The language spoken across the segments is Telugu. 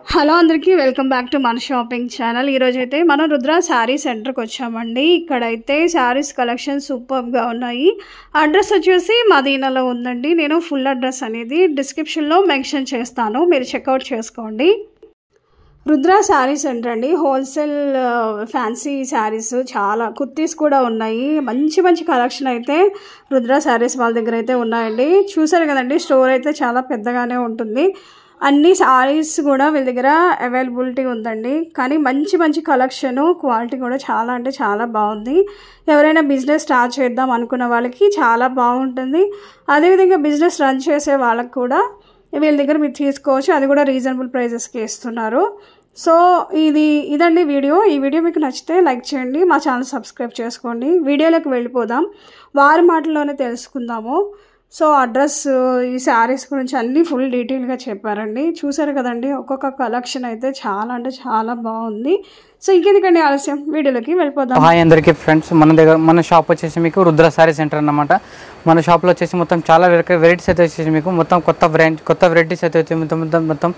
హలో అందరికీ వెల్కమ్ బ్యాక్ టు మన షాపింగ్ ఛానల్. ఈరోజైతే మనం రుద్ర శారీ సెంటర్కి వచ్చామండి. ఇక్కడైతే శారీస్ కలెక్షన్ సూపర్గా ఉన్నాయి. అడ్రస్ వచ్చేసి మదీనాలో ఉందండి. నేను ఫుల్ అడ్రస్ అనేది డిస్క్రిప్షన్లో మెన్షన్ చేస్తాను, మీరు చెక్అవుట్ చేసుకోండి. రుద్ర శారీ సెంటర్ అండి. హోల్సేల్ ఫ్యాన్సీ శారీస్, చాలా కుర్తీస్ కూడా ఉన్నాయి. మంచి మంచి కలెక్షన్ అయితే రుద్ర శారీస్ వాళ్ళ దగ్గర అయితే ఉన్నాయండి. చూసారు కదండి, స్టోర్ అయితే చాలా పెద్దగానే ఉంటుంది. అన్ని శారీస్ కూడా వీళ్ళ దగ్గర అవైలబిలిటీ ఉందండి. కానీ మంచి మంచి కలెక్షను, క్వాలిటీ కూడా చాలా అంటే చాలా బాగుంది. ఎవరైనా బిజినెస్ స్టార్ట్ చేద్దాం అనుకున్న వాళ్ళకి చాలా బాగుంటుంది. అదేవిధంగా బిజినెస్ రన్ చేసే వాళ్ళకి కూడా వీళ్ళ దగ్గర మీరు తీసుకోవచ్చు. అది కూడా రీజనబుల్ ప్రైజెస్కి ఇస్తున్నారు. సో ఇదండి వీడియో. ఈ వీడియో మీకు నచ్చితే లైక్ చేయండి, మా ఛానల్ సబ్స్క్రైబ్ చేసుకోండి. వీడియోలోకి వెళ్ళిపోదాం, వారి మాటల్లోనే తెలుసుకుందాము. సో అడ్రస్, ఈ శారీస్ గురించి అన్నీ ఫుల్ డీటెయిల్గా చెప్పారండి. చూసారు కదండి, ఒక్కొక్క కలెక్షన్ అయితే చాలా అంటే చాలా బాగుంది. సో ఇంకెందుకండి ఆలస్యం, వీడియోలోకి వెళ్ళిపోదాం. హాయ్ అందరికీ ఫ్రెండ్స్, మన షాప్ వచ్చేసి మీకు రుద్ర శారీ సెంటర్ అన్నమాట. మన షాప్లో వచ్చేసి మొత్తం చాలా వెరైటీస్ అయితే వచ్చేసి మీకు మొత్తం కొత్త వెరైటీస్ అయితే వచ్చి మొత్తం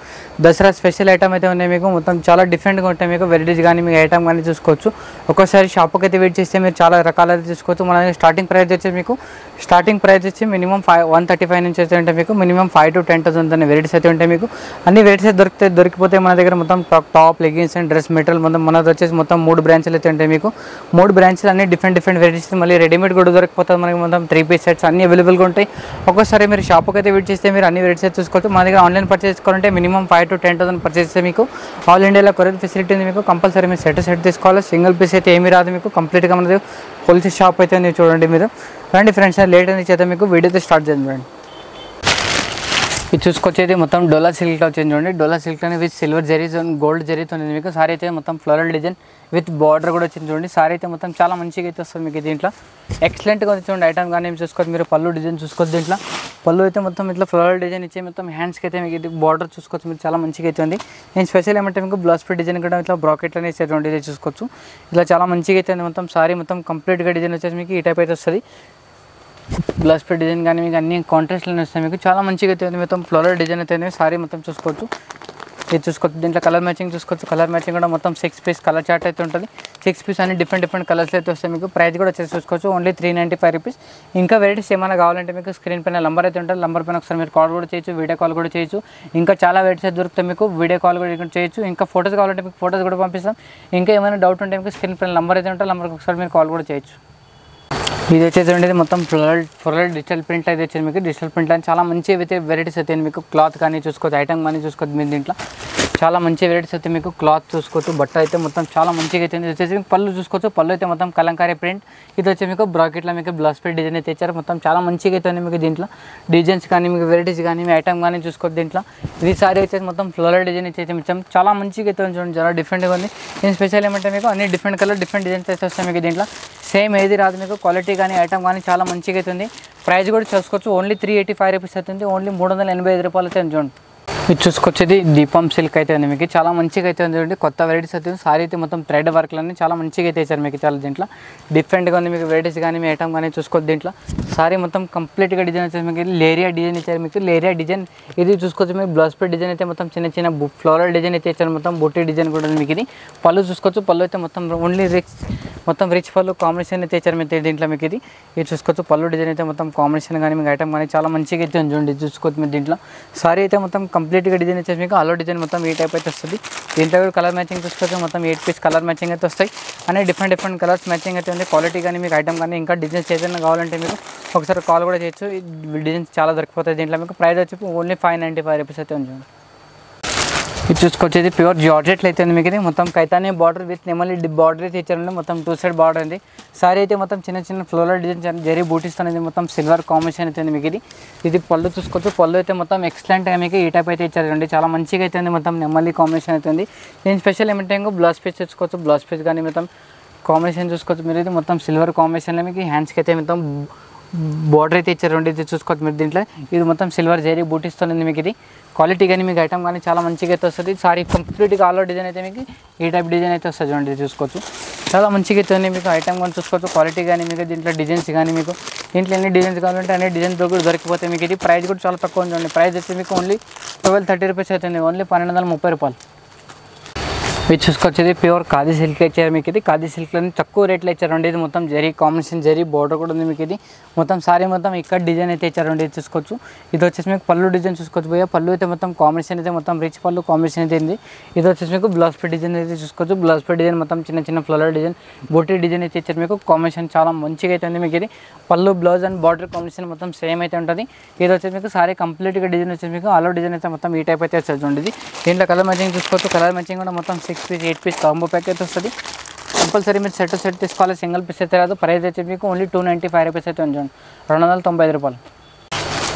దసరా స్పెషల్ ఐటమ్ అయితే ఉన్నాయి. మీకు మొత్తం చాలా డిఫరెంట్గా ఉంటాయి. మీకు వెరైటీస్ కానీ మీకు ఐటమ్ కానీ చూసుకోవచ్చు. ఒక్కోసారి షాప్కి అయితే వెయిట్ చేస్తే మీరు చాలా రకాలైతే చూసుకోవచ్చు. మన స్టార్టింగ్ ప్రైస్ వచ్చి మినిమం 135 నుంచి అయితే ఉంటాయి. మీకు మినిమం 5,000 to 10,000 అనే వెరైటీస్ అయితే ఉంటాయి. మీకు అన్ని వెరైటీస్ దొరికిపోతే మన దగ్గర మొత్తం top, leggings and dress material మనది వచ్చేసి మొత్తం 3 బ్రాంచ్లు అయితే ఉంటాయి. మీకు 3 బ్రాంచ్లు అన్ని డిఫరెంట్ వెరైటీస్, మళ్ళీ రెడీమేడ్ కూడా దొరికిపోతుంది. మనకి మొత్తం 3 పీస్ సెట్స్ అన్ని అవైలబుల్గా ఉంటాయి. ఒక్కోసారి మీరు షాప్కి అయితే విజిట్ చేస్తే మీరు అన్ని వెరైటీస్ అయితే చూసుకోవచ్చు. మన దగ్గర ఆన్లైన్ పర్చేస్ చేసుకోవాలంటే మినిమం 5,000 to 10,000 పర్చేస్ చేస్తే మీకు ఆల్ ఇండియాలో కొరియర్ ఫెసిలిటీ ఉంది. మీకు కంపల్సరీ మీరు సెట్ తీసుకోవాలి. సింగిల్ పీస్ అయితే ఏమీ రాదు. మీకు కంప్లీట్గా మనది హోల్సేల్ షాప్ అయితే ఉంది. చూడండి మీరు రండి ఫ్రెండ్స్, లేట్ అని చేస్తే మీకు వీడియో అయితే స్టార్ట్ చేయండి. రండి, ఇది చూసుకొచ్చేది మొత్తం డోలా సిల్క్లో వచ్చింది. చూడండి, డోలా సిల్క్ అని విత్ సిల్వర్ జరీతో, గోల్డ్ జరీతో ఉంది. మీకు సారీ అయితే మొత్తం ఫ్లోరల్ డిజైన్ విత్ బార్డర్ కూడా వచ్చింది. చూడండి, సారీ అయితే మొత్తం చాలా మంచిగా అయితే వస్తుంది. మీకు దీంట్లో ఎక్సలెంట్గా ఉంది. చూడండి, ఐటమ్ కానీ ఏం చూసుకోవచ్చు. మీరు పళ్ళు డిజైన్ చూసుకోవచ్చు. దీంట్లో పళ్ళు అయితే మొత్తం ఇట్లా ఫ్లోరల్ డిజైన్ ఇచ్చి మొత్తం హ్యాండ్స్కి అయితే మీకు ఇది బార్డర్ చూసుకోవచ్చు. మీరు చాలా మంచిగా అయితే ఉంది. నేను స్పెషల్ ఏమంటే మీకు బ్లౌజ్ పీస్ డిజైన్ కూడా ఇట్లా బ్రాకెట్లోనే ఇచ్చేటువంటి ఇది చూసుకోవచ్చు. ఇట్లా చాలా మంచిగా అయితే ఉంది. మొత్తం సారీ మొత్తం కంప్లీట్గా డిజైన్ వచ్చేసి మీకు ఈ టైప్ అయితే వస్తుంది. బ్లౌజ్ పీస్ డిజైన్ కానీ మీకు అన్ని కాంట్రాస్ట్లోనే వస్తాయి. మీకు చాలా మంచిగా అయితే ఉంది. మొత్తం ఫ్లోరల్ డిజైన్ అయితే సారీ మొత్తం చూసుకోవచ్చు. ఇది చూసుకోవచ్చు. దీంట్లో కలర్ మ్యాచింగ్ చూసుకోవచ్చు. కలర్ మ్యాచింగ్ కూడా మొత్తం 6 పీస్ కలర్ చార్ట్ అయితే ఉంటుంది. 6 పీస్ అన్ని డిఫరెంట్ కలర్స్ అయితే వస్తాయి. మీకు ప్రైస్ కూడా వచ్చేసి చూసుకోవచ్చు, ఓన్లీ 395 రూపీస్. ఇంకా వెరైటీస్ ఏమైనా కావాలంటే మీకు స్క్రీన్ పైన నంబర్ అయితే ఉంటుంది. నంబర్ పైన ఒకసారి మీరు కాల్ కూడా చేయొచ్చు, వీడియో కాల్ కూడా చేయొచ్చు. ఇంకా చాలా వెరైటీస్ అయితే దొరుకుతాయి. మీకు వీడియో కాల్ కూడా చేయొచ్చు. ఇంకా ఫోటోస్ కావాలంటే మీకు ఫోటోస్ కూడా పంపిస్తాం. ఇంకా ఏమైనా డౌట్ ఉంటే మీకు స్క్రీన్ పైన నంబర్ అయితే ఉంటుంది. నంబర్కి ఒకసారి మీరు కాల్ కూడా చేయొచ్చు. ఇది వచ్చేసి ఉండేది మొత్తం ఫ్లోరల్ డిజిటల్ ప్రింట్ అయితే వచ్చేది. మీకు డిజిటల్ ప్రింట్ అని చాలా మంచి అయితే వెరైటీస్ అయితే మీకు క్లాత్ కానీ చూసుకోవచ్చు, ఐటమ్ కానీ చూసుకోవచ్చు. మీరు దీంట్లో చాలా మంచి వెరైటీస్ అయితే మీకు క్లాత్ చూసుకోవచ్చు. బట్ట అయితే మొత్తం చాలా మంచిగా అయితే వచ్చేసి మీకు పళ్ళు చూసుకోవచ్చు. పళ్ళు అయితే మొత్తం కలంకారీ ప్రింట్. ఇది వచ్చి మీకు బ్రాకెట్లో మీకు బ్లౌజ్ పీస్ డిజైన్ అయితే ఇచ్చారు. మొత్తం చాలా మంచిగా అయితే మీకు దీంట్లో డిజైన్స్ కానీ మీకు వెరైటీస్ కానీ మీ ఐటమ్ కానీ చూసుకోవచ్చు. దీంట్లో ఇది సారీ వచ్చేసి మొత్తం ఫ్లోరల్ డిజైన్ అయితే ఇచ్చాం. చాలా మంచిగా అయితే చూడండి, చాలా డిఫరెంట్గా ఉంది. నేను స్పెషల్ ఏమంటే మీకు అన్ని డిఫరెంట్ కలర్ డిఫరెంట్ డిజైన్స్ అయితే వస్తాయి. మీకు దీంట్లో సేమ్ ఏది రాదు. మీకు క్వాలిటీ కానీ ఐటమ్ కానీ చాలా మంచిగా అవుతుంది. ప్రైస్ కూడా చూసుకోవచ్చు, ఓన్లీ 385 రూపీస్ అవుతుంది. ఓన్లీ 385 రూపాయలు అయితే చూడండి. ఇది చూసుకొచ్చేది దీపం సిల్క్ అయితే ఉంది. మీకు చాలా మంచిగా అయితే ఉంది. చూడండి, కొత్త వెరైటీస్ అవుతుంది. సారీ అయితే మొత్తం థ్రెడ్ వర్క్లన్నీ చాలా మంచిగా అయితే ఇచ్చారు. మీకు చాలా దీంట్లో డిఫరెంట్గా ఉంది. మీకు వెరైటీస్ కానీ మీ ఐటమ్ కానీ చూసుకోవచ్చు. దీంట్లో సారీ మొత్తం కంప్లీట్గా డిజైన్ వచ్చేసి మీకు లేరియా డిజైన్ ఇచ్చారు. మీకు లేరియా డిజైన్ ఇది చూసుకోవచ్చు. మీకు బ్లౌజ్ పీస్ డిజైన్ అయితే మొత్తం చిన్న ఫ్లోరల్ డిజైన్ అయితే ఇచ్చారు. మొత్తం బుట్టి డిజైన్ కూడా ఉంది. మీకు ఇది పళ్ళు చూసుకోవచ్చు. పళ్ళు అయితే మొత్తం ఓన్లీ రిచ్ పళ్ళు కాంబినేషన్ అయితే ఇచ్చారు. మీకు దీంట్లో మీకు ఇది చూసుకోవచ్చు. పళ్ళు డిజైన్ అయితే మొత్తం కాంబినేషన్ కానీ మీకు ఐటమ్ కానీ చాలా మంచిగా అయితే చూడండి. చూసుకోవచ్చు. మీరు దీంట్లో సారీ అయితే మొత్తం కంప్లీట్గా డిజైన్ వచ్చేసి మీకు అలో డిజైన్ మొత్తం ఈ టైప్ అయితే వస్తుంది. దీంట్లో కూడా కలర్ మ్యాచింగ్ చూసుకోవచ్చు. మొత్తం 8 పీస్ కలర్ మ్యాచింగ్ అయితే వస్తాయి. అనే డిఫరెంట్ కలర్స్ మ్యాచింగ్ అయితే ఉంది. క్వాలిటీ కానీ మీకు ఐటమ్ కానీ ఇంకా డిజైన్స్ ఏదైనా కావాలంటే మీకు ఒకసారి కాల్ కూడా చేయొచ్చు. డిజైన్స్ చాలా దొరికిపోతాయి. దీంట్లో మీకు ప్రైస్ వచ్చి ఓన్లీ 595 రూపీస్ అయితే ఉంది. ఇది చూసుకొచ్చేది ప్యూర్ జార్జెట్లు అయితే ఉంది. మీకు ఇది మొత్తం కైతానీ బార్డర్ విత్ నెమలి బార్డర్ అయితే ఇచ్చారండి. మొత్తం 2 సైడ్ బార్డర్ ఉంది. సారీ అయితే మొత్తం చిన్న ఫ్లోరల్ డిజైన్ జరీ బూటీస్ అనేది మొత్తం సిల్వర్ కాంబినేషన్ అయితే ఉంది. మీకు ఇది పళ్ళు చూసుకోవచ్చు. పళ్ళు అయితే మొత్తం ఎక్సలెంట్గా మీకు ఈ టైప్ అయితే ఇచ్చారండి. చాలా మంచిగా అయితే ఉంది. మొత్తం నెమలి కాంబినేషన్ అయితే ఉంది. నేను స్పెషల్ ఏమంటే బ్లౌజ్ పీస్ చూసుకోవచ్చు. బ్లౌజ్ పీస్ కానీ మొత్తం కాంబినేషన్ చూసుకోవచ్చు. మీరు ఇది మొత్తం సిల్వర్ కాంబినేషన్లో మీకు హ్యాండ్స్కి అయితే మొత్తం బార్డర్ అయితే ఇచ్చారు. ఇది చూసుకోవచ్చు. మీరు దీంట్లో ఇది మొత్తం సిల్వర్ జరీ బూటీస్తో ఉంది. మీకు ఇది క్వాలిటీ కానీ మీకు ఐటమ్ కానీ చాలా మంచిగా అయితే వస్తుంది. సారీ కంప్లీట్గా ఆల్ డిజైన్ అయితే మీకు ఈ టైప్ డిజైన్ అయితే వస్తుంది. చూడండి, చూసుకోవచ్చు. చాలా మంచిగా అయితే ఉంది. మీకు ఐటమ్ కానీ చూసుకోవచ్చు. క్వాలిటీ కానీ మీకు దీంట్లో డిజైన్స్ కానీ మీకు దీంట్లో ఎన్ని డిజైన్స్ కావాలంటే అన్ని డిజైన్స్ కూడా దొరికిపోతాయి. మీకు ఇది ప్రైస్ కూడా చాలా తక్కువ ఉంది. ప్రైస్ వచ్చి మీకు ఓన్లీ 1230 రూపీస్ అవుతుంది. ఓన్లీ 1230 రూపాయలు. ఇది చూసుకోవచ్చు, ఇది ప్యూర్ ఖాదీ సిల్క్ ఇచ్చారు మీకు. ఇది ఖాదీ సిల్క్లోని తక్కువ రేట్లో ఇచ్చారండి. ఇది మొత్తం జరీ కాంబినేషన్, జరీ బోర్డర్ కూడా ఉంది మీకు. ఇది మొత్తం సారీ మొత్తం ఇక్కడ డిజైన్ అయితే ఇచ్చారండి. ఇది చూసుకోవచ్చు. ఇది వచ్చేసి మీకు పళ్ళు డిజైన్ చూసుకోవచ్చు భయ్య. పళ్ళు అయితే మొత్తం కాంబినేషన్ అయితే మొత్తం రిచ్ పళ్ళు కాంబినేషన్ అయితే ఉంది. ఇది వచ్చేసి మీకు బ్లౌజ్ పీస్ డిజైన్ అయితే చూసుకోవచ్చు. బ్లౌజ్ పీస్ డిజైన్ మొత్తం చిన్న చిన్న ఫ్లవర్ డిజైన్, బూటీ డిజైన్ అయితే ఇచ్చారు మీకు. కాంబినేషన్ చాలా మంచిగా అయితే ఉంది మీకు. ఇది పళ్ళు, బ్లౌజ్ అండ్ బార్డర్ కాంబినేషన్ మొత్తం సేమ్ అయితే ఉంటుంది. ఇది వచ్చేసి మీకు సారీ కంప్లీట్గా డిజైన్ వచ్చేసి మీకు ఆల్ ఓవర్ డిజైన్ అయితే మొత్తం ఈ టైప్ అయితే వచ్చేది. ఇది దీంట్లో కలర్ మ్యాచింగ్ చూసుకోవచ్చు. కలర్ మ్యాచింగ్ కూడా మొత్తం 6 పీస్ 8 పీస్ కాంబో ప్యాక్ అయితే వస్తుంది. కంపల్సరీ మీరు సెట్ సెట్ తీసుకోవాలి, సింగిల్ పీస్ అయితే రాదు. ప్రైస్ వచ్చి మీకు ఓన్లీ 295 రూపీస్ అయితే ఉంచండి, 295 రూపాయలు.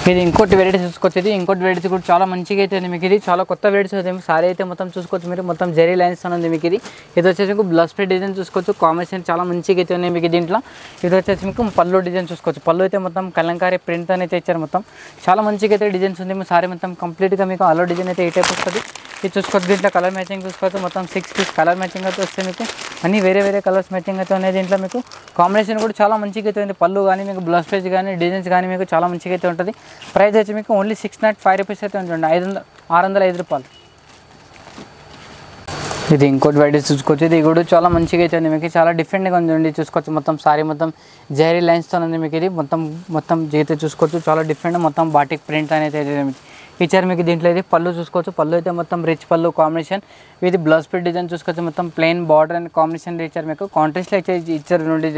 ఇది ఇంకోటి వెరైటీస్ చూసుకోవచ్చు. ఇది ఇంకోటి వెరైటీస్ కూడా చాలా మంచిగా అయితే ఉంది మీకు. ఇది చాలా కొత్త వెరైటీస్ అవుతాయి. సారీ అయితే మొత్తం చూసుకోవచ్చు మీరు, మొత్తం జరీ లైన్స్ ఉంది మీకు. ఇది వచ్చేసి మీకు బ్లౌజ్ పీస్ డిజైన్ చూసుకోవచ్చు. కాంబినేషన్ చాలా మంచిగా అయితే ఉన్నాయి మీకు దీంట్లో. ఇది వచ్చేసి మీకు పళ్ళు డిజైన్ చూసుకోవచ్చు. పళ్ళు అయితే మొత్తం కలంకారీ ప్రింట్ అయితే ఇచ్చారు. మొత్తం చాలా మంచిగా అయితే డిజైన్స్ ఉంది. మీ సారీ మొత్తం కంప్లీట్గా మీకు ఆల్ డిజైన్ అయితే ఈ టైప్ వస్తుంది. ఇది చూసుకోవచ్చు. దీంట్లో కలర్ మ్యాచింగ్ చూసుకోవచ్చు. మొత్తం 6 పీస్ కలర్ మ్యాచింగ్ అయితే వస్తుంది మీకు. అన్ని వేరే వేరే కలర్స్ మ్యాచింగ్ అయితే ఉన్నాయి దీంట్లో మీకు. కాంబినేషన్ కూడా చాలా మంచిగా అయితే ఉంది. పళ్ళు కానీ మీకు బ్లౌజ్ పీస్ కానీ డిజైన్స్ కానీ మీకు చాలా మంచిగా అయితే ఉంటుంది. ప్రైస్ వచ్చి మీకు ఓన్లీ 605 రూపీస్ అయితే ఉంచండి, 605 రూపాయలు. ఇది ఇంకోటి వెరైటీస్ చూసుకోవచ్చు. ఇది కూడా చాలా మంచిగా అయితే ఉంది మీకు. చాలా డిఫరెంట్గా ఉందండి చూసుకోవచ్చు. మొత్తం సారీ మొత్తం జరీ లైన్స్తో ఉంది మీకు. ఇది మొత్తం జీతే చూసుకోవచ్చు. చాలా డిఫరెంట్, మొత్తం బాటిక్ ప్రింట్ అనేది అయితే మీకు ఇచ్చారు మీకు. దీంట్లో ఇది పళ్ళు చూసుకోవచ్చు. పళ్ళు అయితే మొత్తం రిచ్ పళ్ళు కాంబినేషన్. ఇది బ్లౌజ్ పీస్ డిజైన్ చూసుకోవచ్చు. మొత్తం ప్లెయిన్ బార్డర్ అండ్ కాంబినేషన్ ఇచ్చారు మీకు. కాంట్రాస్ట్లో అయితే ఇచ్చారు నుండి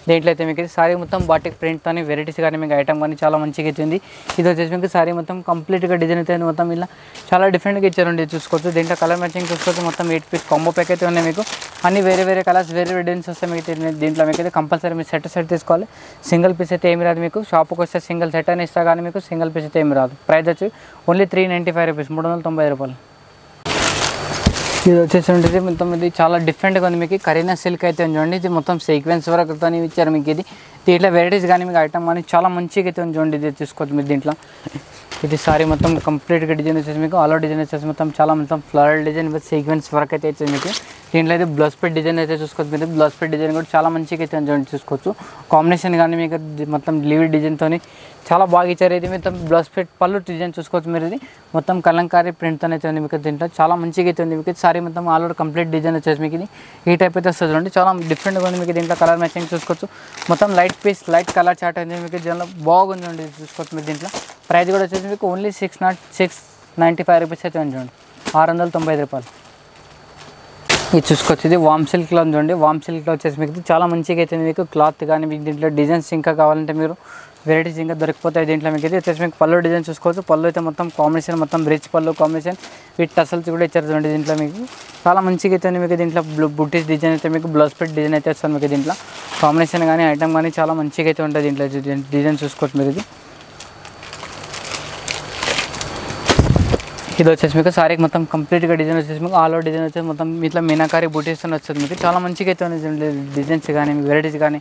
దీంట్లో అయితే మీకు. సారీ మొత్తం బాటిక్ ప్రింట్తో వెరైటీస్ కానీ మీకు ఐటమ్ కానీ చాలా మంచిగా అవుతుంది. ఇది వచ్చేసి మీకు సారీ మొత్తం కంప్లీట్గా డిజైన్ అయితే మొత్తం ఇలా చాలా డిఫరెంట్గా ఇచ్చారండి చూసుకోవచ్చు. దీంట్లో కలర్ మ్యాచింగ్ చూసుకోవచ్చు. మొత్తం 8 పీస్ కాంబో ప్యాక్ అయితే ఉన్నాయి మీకు. అన్ని వేరే వేరే కలర్స్, వేరే వేరే డిజైన్స్ వస్తాయి మీకు దీంట్లో. మీకు అయితే కంపల్సరీ మీరు సెట్ తీసుకోవాలి, సింగిల్ పీస్ అయితే ఏమి రాదు మీకు. షాప్కి వస్తే సింగిల్ సెట్ అని ఇస్తా కానీ మీకు సింగిల్ పీస్ అయితే ఏమి రాదు. ప్రైస్ వచ్చి ఓన్లీ 395 రూపీస్, 390 రూపాయలు. ఇది వచ్చేసి ఉంటుంది మొత్తం. ఇది చాలా డిఫరెంట్గా ఉంది మీకు. కరీనా సిల్క్ అయితే చూడండి. ఇది మొత్తం సీక్వెన్స్ వరకు ఇచ్చారు మీకు. ఇది దీంట్లో వెరైటీస్ కానీ మీకు ఐటమ్ కానీ చాలా మంచిగా అయితే చూడండి. ఇది చూసుకోవచ్చు మీరు దీంట్లో. ఇది సారీ మొత్తం కంప్లీట్గా డిజైన్ వచ్చేసి మీకు ఆల్ ఓవర్ డిజైన్ వచ్చేసి మొత్తం చాలా మొత్తం flower design with sequence work అయితే వచ్చేది మీకు. దీంట్లో అయితే బ్లౌజ్ పీస్ డిజైన్ అయితే చూసుకోవచ్చు మీరు. బ్లౌజ్ పీస్ డిజైన్ కూడా చాలా మంచిగా అయితే చూడండి చూసుకోవచ్చు. కాంబినేషన్ కానీ మీకు మొత్తం లీవ్ డిజైన్తో చాలా బాగా ఇచ్చారు. ఇది మొత్తం బ్లౌజ్ పీస్ పళ్ళు డిజైన్ చూసుకోవచ్చు మీరు. ఇది మొత్తం కలంకారీ ప్రింట్తో అయితే ఉంది మీకు. దీంట్లో చాలా మంచిగా అయితే ఉంది మీకు. సారీ మొత్తం ఆల్ ఓవర్ కంప్లీట్ డిజైన్ వచ్చేసి మీకు. ఇది ఈ టైప్ అయితే వస్తుంది చూడండి. చాలా డిఫరెంట్గా ఉంది మీకు. దీంట్లో కలర్ మ్యాచింగ్ చూసుకోవచ్చు. మొత్తం light piece, light colour chart అయితే మీకు. దీంట్లో బాగుంది చూసుకోవచ్చు మీరు. దీంట్లో ప్రైస్ కూడా వచ్చేసి మీకు ఓన్లీ 695 రూపీస్ అయితే చూడండి, 695 రూపాయలు. ఇది చూసుకోవచ్చు. ఇది వామ్ సిల్క్లో చూడండి. వామ్ సిల్క్లో వచ్చేసి మీకు చాలా మంచిగా అయితే మీకు. క్లాత్ కానీ మీకు దీంట్లో డిజైన్స్ ఇంకా కావాలంటే మీరు వెరైటీస్ ఇంకా దొరికిపోతాయి దీంట్లో మీకు. ఇది వచ్చేసి మీకు పళ్ళు డిజైన్ చూసుకోవచ్చు. పళ్ళు అయితే మొత్తం కాంబినేషన్, మొత్తం రిచ్ పళ్ళు కాంబినేషన్ విత్ టసల్స్ కూడా ఇచ్చారు చూడండి. దీంట్లో మీకు చాలా మంచిగా అయితే మీకు. దీంట్లో బుట్టీస్ డిజైన్ అయితే మీకు, బ్లౌజ్ పీస్ డిజైన్ అయితే వస్తుంది మీకు. దీంట్లో కాంబినేషన్ కానీ ఐటమ్ కానీ చాలా మంచిగా అయితే ఉంటుంది దీంట్లో. డిజైన్ చూసుకోవచ్చు మీరు. ఇది వచ్చేసి మీకు సారీకి మొత్తం కంప్లీట్గా డిజైన్ వచ్చేసి మీకు ఆల్ ఓవర్ డిజైన్ వచ్చేసి మొత్తం ఇట్లా మీనాకారీ బూటీస్ వస్తుంది మీకు. చాలా మంచిగా అయితే ఉంది డిజైన్స్ కానీ వెరైటీస్ కానీ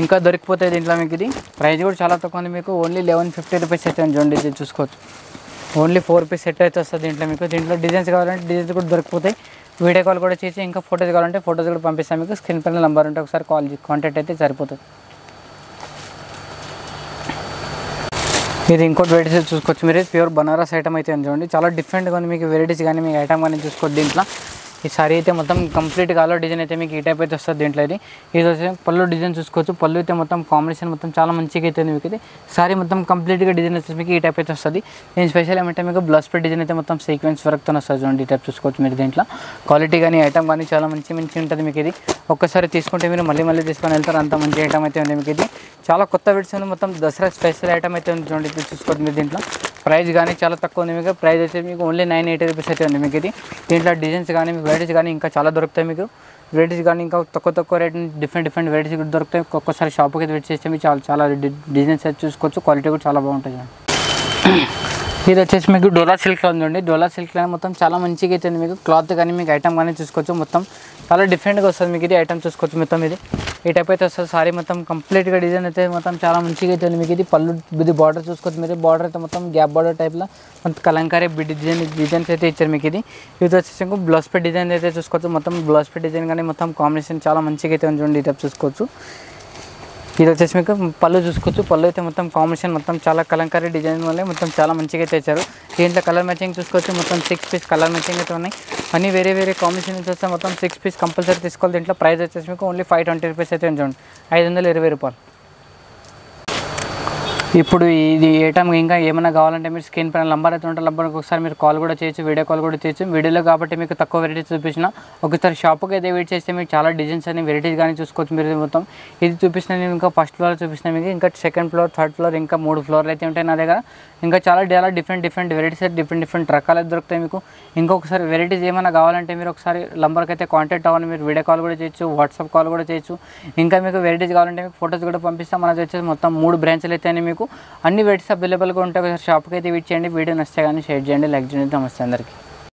ఇంకా దొరికిపోతాయి దీంట్లో మీకు. ఇది ప్రైస్ కూడా చాలా తక్కువ ఉంది మీకు. ఓన్లీ 1150 రూపీస్ అయితే చూడండి. ఇది చూసుకోవచ్చు. ఓన్లీ 4 పీస్ సెట్ అయితే వస్తుంది దీంట్లో మీకు. దీంట్లో డిజైన్స్ కావాలంటే డిజైన్స్ కూడా దొరికిపోతాయి. వీడియో కాల్ కూడా చేసి ఇంకా ఫోటోస్ కావాలంటే ఫోటోస్ కూడా పంపిస్తాను మీకు. స్క్రీన్ పైన నెంబర్ ఉంటే ఒకసారి కాంటాక్ట్ అయితే సరిపోతుంది. ఇది ఇంకోటి వెరైటీస్ చూసుకోవచ్చు మీరు. ప్యూర్ బనారస్ ఐటమ్ అయితే చూడండి. చాలా డిఫరెంట్గా ఉంది మీకు. వెరైటీస్ కానీ మీకు ఐటమ్ కానీ చూసుకోవచ్చు దీంట్లో. ఈ సారీ అయితే మొత్తం కంప్లీట్గా ఆల్ డిజైన్ అయితే మీకు ఈ టైప్ అయితే వస్తుంది దీంట్లో. ఇది వచ్చి పళ్ళు డిజైన్ చూసుకోవచ్చు. పళ్ళు అయితే మొత్తం కాంబినేషన్ మొత్తం చాలా మంచిగా అయితే మీకు. ఇది సారీ మొత్తం కంప్లీట్గా డిజైన్ వచ్చేసి మీకు ఈ టైప్ అయితే వస్తుంది. నేను స్పెషల్ ఏమంటే మీకు బ్లౌజ్ పీస్ డిజైన్ అయితే మొత్తం సీక్వెన్స్ వర్క్తో వస్తుంది చూడండి. ఈ టైప్ చూసుకోవచ్చు మీరు. దీంట్లో క్వాలిటీ కానీ ఐటమ్ కానీ చాలా మంచి ఉంటుంది మీకు. ఇది ఒక్కసారి తీసుకుంటే మీరు మళ్ళీ తీసుకొని వెళ్తారు, అంత మంచి ఐటమ్ అయితే ఉంది మీకు. ఇది చాలా కొత్త వెరైటీస్ ఉంది. మొత్తం దసరా స్పెషల్ ఐటమ్ అయితే ఉంది చూడండి. ఇది చూసుకోవచ్చు మీరు. దీంట్లో ప్రైస్ కానీ చాలా తక్కువ ఉంది మీకు. ప్రైస్ అయితే మీకు ఓన్లీ 980 రూపీస్ అయితే ఉంది మీకు. ఇది దీంట్లో డిజైన్స్ కానీ వెరైటీస్ కానీ ఇంకా చాలా దొరుకుతాయి మీకు. వెరైటీస్ కానీ ఇంకా తక్కువ రేట్ డిఫరెంట్ వెరైటీస్ కూడా దొరుకుతాయి. ఒక్కొక్కసారి షాప్కి అయితే వెయిట్ చేస్తే మీకు చాలా డిజైన్స్ అయితే చూసుకోవచ్చు. క్వాలిటీ కూడా చాలా బాగుంటుంది. ఇది వచ్చేసి మీకు డోలా సిల్క్లో ఉందండి. డోలా సిల్క్లో మొత్తం చాలా మంచిగా అవుతుంది మీకు. క్లాత్ కానీ మీకు ఐటమ్ కానీ చూసుకోవచ్చు. మొత్తం చాలా డిఫరెంట్గా వస్తుంది మీకు. ఇది ఐటమ్ చూసుకోవచ్చు మొత్తం. ఇది ఈ టైప్ అయితే వస్తుంది. సారీ మొత్తం కంప్లీట్గా డిజైన్ అయితే మొత్తం చాలా మంచిగా అవుతుంది మీకు. ఇది పళ్ళు ఇది బార్డర్ చూసుకోవచ్చు మీరు. బార్డర్ అయితే మొత్తం గ్యాప్ బార్డర్ టైప్లో మొత్తం కలంకారీ డిజైన్స్ అయితే ఇచ్చారు మీకు. ఇది వచ్చేసి బ్లౌజ్ పీస్ డిజైన్ అయితే చూసుకోవచ్చు. మొత్తం బ్లౌజ్ పీస్ డిజైన్ కానీ మొత్తం కాంబినేషన్ చాలా మంచిగా అయితే చూడండి. ఈ టైప్ చూసుకోవచ్చు. ఇది వచ్చేసి మీకు పళ్ళు చూసుకోవచ్చు. పళ్ళు అయితే మొత్తం కాంబినేషన్ మొత్తం చాలా కలంకారీ డిజైన్ వల్ల మొత్తం చాలా మంచిగా అయితే ఇచ్చారు. దీంట్లో కలర్ మ్యాచింగ్ చూసుకోవచ్చు. మొత్తం 6 పీస్ కలర్ మ్యాచింగ్ అయితే ఉన్నాయి. అన్ని వేరే వేరే కాంబినేషన్ వస్తే మొత్తం 6 పీస్ కంపల్సరీ తీసుకోవాలి. దీంట్లో ప్రైస్ వచ్చేసి మీకు ఓన్లీ 520 రూపీస్ అయితే ఉంచండి, 520 రూపాయలు. ఇప్పుడు ఇది ఐటమ్ ఇంకా ఏమైనా కావాలంటే మీరు స్క్రీన్ పైన నంబర్ అయితే ఉంటే నంబర్కి ఒకసారి మీరు కాల్ కూడా చేయొచ్చు, వీడియో కాల్ కూడా చేయొచ్చు. వీడియోలో కాబట్టి మీకు తక్కువ వెరైటీస్ చూపించిన ఒకసారి షాప్కి అయితే వెయిట్ చేస్తే మీకు చాలా డిజైన్స్ అని వెరైటీస్ కానీ చూసుకోవచ్చు. మీరు మొత్తం ఇది చూపిస్తున్నా నేను ఇంకా ఫస్ట్ ఫ్లోర్ చూపిస్తున్నా మీకు, ఇంకా సెకండ్ ఫ్లోర్, థర్డ్ ఫ్లోర్, ఇంకా 3 ఫ్లోర్లు అయితే ఉంటాయి నా దగ్గర. ఇంకా చాలా డిఫరెంట్ వెరైటీస్ అయితే డిఫరెంట్ రకాలు దొరుకుతాయి మీకు. ఇంకొకసారి వెరైటీస్ ఏమైనా కావాలంటే మీరు ఒకసారి నంబర్కి అయితే కాంటాక్ట్ అవ్వాలి. మీరు వీడియో కాల్ కూడా చేయొచ్చు, వాట్సాప్ కాల్ కూడా చేయొచ్చు. ఇంకా మీకు వెరైటీస్ కావాలంటే మీకు ఫోటోస్ కూడా పంపిస్తాం. మనది వచ్చేసి మొత్తం 3 బ్రాంచ్లు అయితే మీకు అన్ని వెరైటీస్ అవైలబుల్గా ఉంటాయి. షాప్కి అయితే విజిట్ చేయండి. వీడియో నచ్చితే కానీ షేర్ చేయండి, లైక్ చేయండి. నమస్తే అందరికీ.